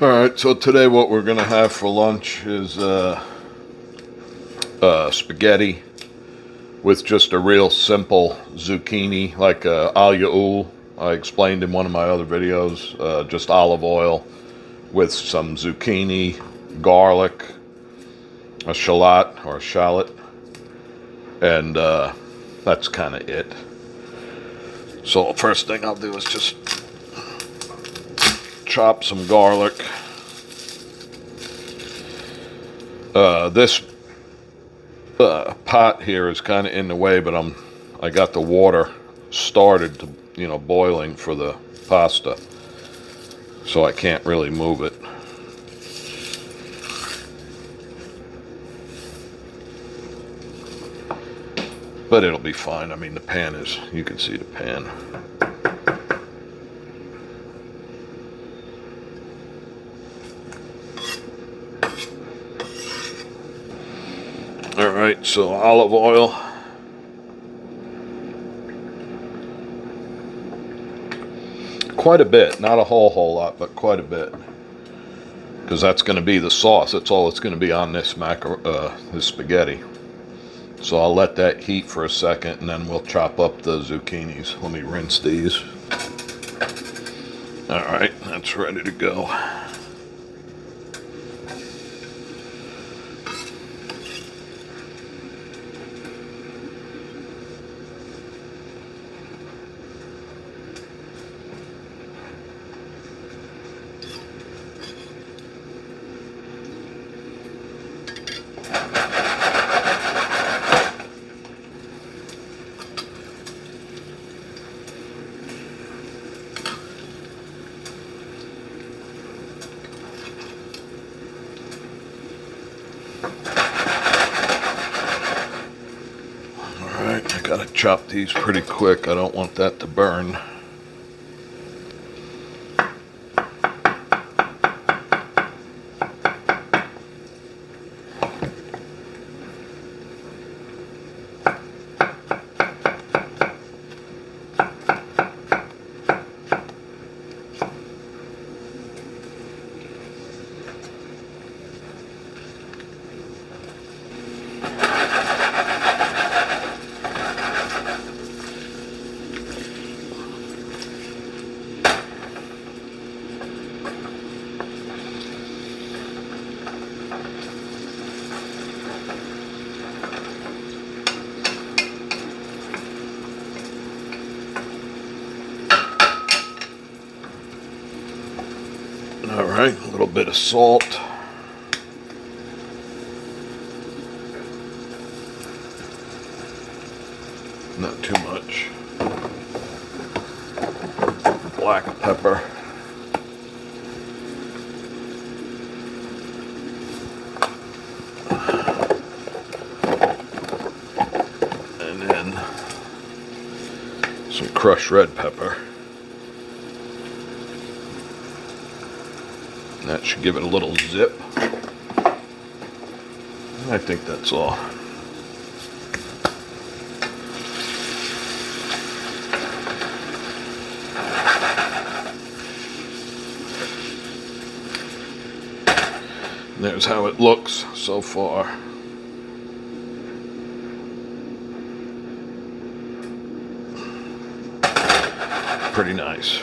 Alright, so today what we're going to have for lunch is spaghetti with just a real simple zucchini, like Al-ya-ool. I explained in one of my other videos, just olive oil with some zucchini, garlic, a shallot, and that's kind of it. So the first thing I'll do is just chop some garlic. This pot here is kind of in the way, but I got the water started to, boiling for the pasta, so I can't really move it. But it'll be fine. I mean, the pan is, you can see the pan. Alright, so olive oil. Quite a bit, not a whole lot, but quite a bit. Because that's going to be the sauce. That's all it's going to be on this this spaghetti. So I'll let that heat for a second, and then we'll chop up the zucchinis. Let me rinse these. Alright, that's ready to go. I gotta chop these pretty quick. I don't want that to burn. Alright, a little bit of salt. Not too much. Black pepper. And then some crushed red pepper. That should give it a little zip. I think that's all. And there's how it looks so far. Pretty nice.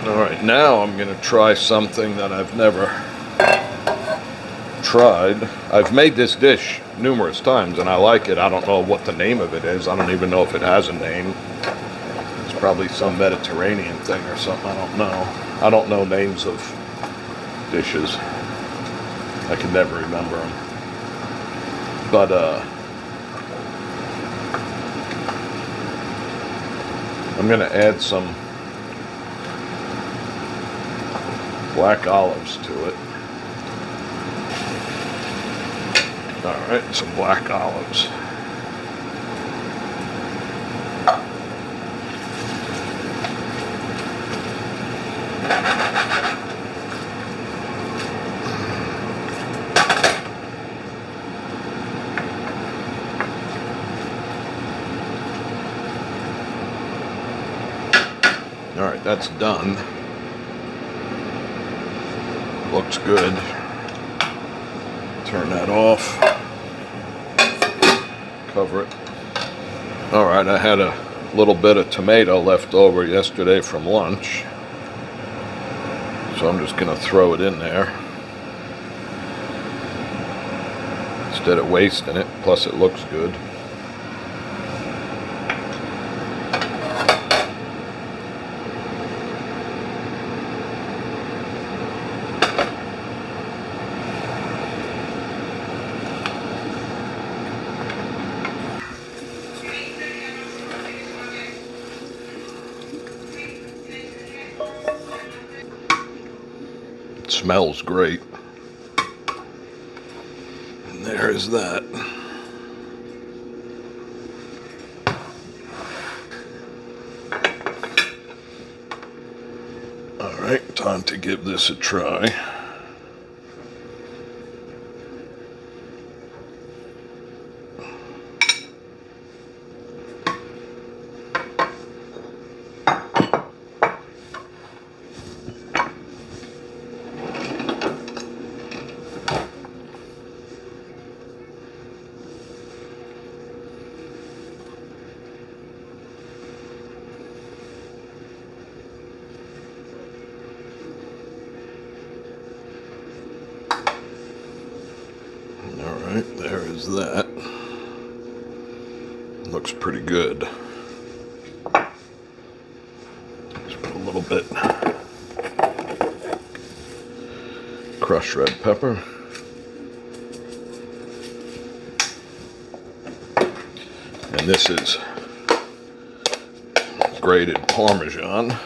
Alright, now I'm going to try something that I've never tried. I've made this dish numerous times and I like it. I don't know what the name of it is. I don't even know if it has a name. It's probably some Mediterranean thing or something. I don't know. I don't know names of dishes. I can never remember them. But, I'm going to add some black olives to it. Alright, some black olives. All right, that's done. Looks good. Turn that off. Cover it. All right, I had a little bit of tomato left over yesterday from lunch, so I'm just gonna throw it in there instead of wasting it. Plus it looks good. It smells great. And there's that. All right, time to give this a try. Alright, there is that. Looks pretty good. Just put a little bit crushed red pepper. And this is grated Parmesan.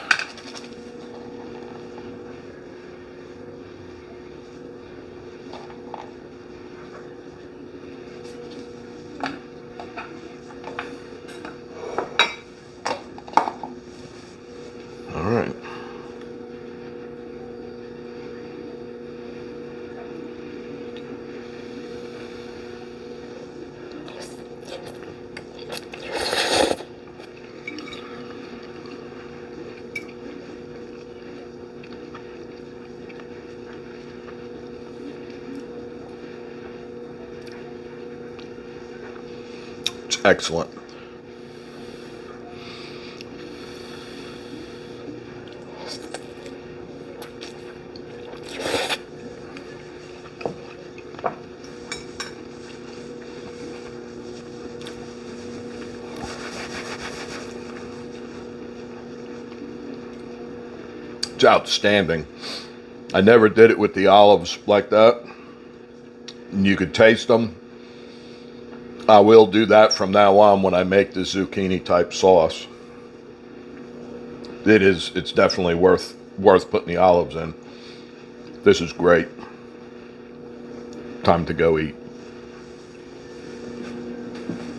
All right. It's excellent. It's outstanding. I never did it with the olives like that. You could taste them. I will do that from now on when I make the zucchini type sauce. It's definitely worth putting the olives in. This is great. Time to go eat.